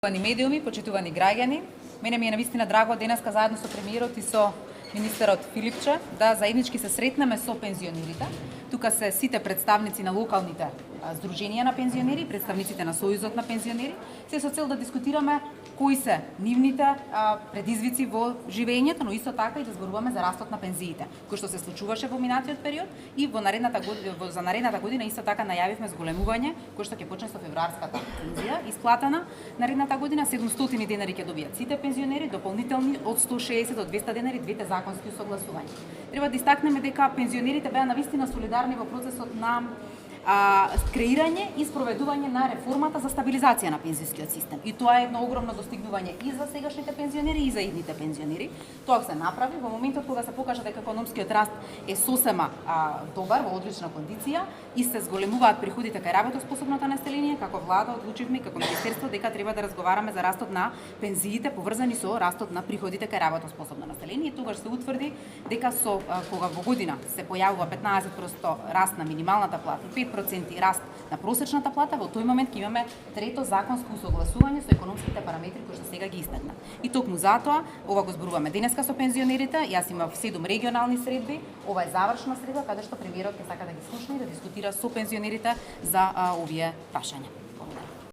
Почитувани медиуми, почитувани граѓани, мене ми е навистина драго денеска заедно со премиерот и со министерот Филипче да заеднички се сретнеме со пензионерите. Тука се сите представници на локалните здруженија на пензионери, представниците на Сојузот на пензионери, се со цел да дискутираме кои се нивните предизвици во живењето, но исто така и да зборуваме за растот на пензиите, кој што се случуваше во минатиот период и за наредната година исто така најавивме зголемување, кој што ќе почне со февруарската пензија, исплатена наредната година 700 денари ќе добијат сите пензионери, дополнителни од 160 до 200 денари двете законски усогласувања. Треба да истакнеме дека пензионерите беа навистина солидарни во процесот на креирање и спроведување на реформата за стабилизација на пензискиот систем. И тоа е едно огромно достигнување и за сегашните пензионери и за идните пензионери. Тоа се направи во моментот кога се покажа дека економскиот раст е сосема добар, во одлична кондиција и се зголемуваат приходите кај работоспособното население. Како влада одлучивме и како министерство дека треба да разговараме за растот на пензиите поврзани со растот на приходите кај работоспособно население. И тогаш се утврди дека кога во година се појавува 15% раст на минималната плата и 5% раст на просечната плата, во тој момент ќе имаме трето законско усогласување со економските параметри кои што сега ги истакнав. И токму затоа ова го зборуваме денеска со пензионерите. Јас имав 7 регионални средби. Ова е завршна средба каде што премиерот ќе сака да ги слушне и да дискутира со пензионерите за овие прашања.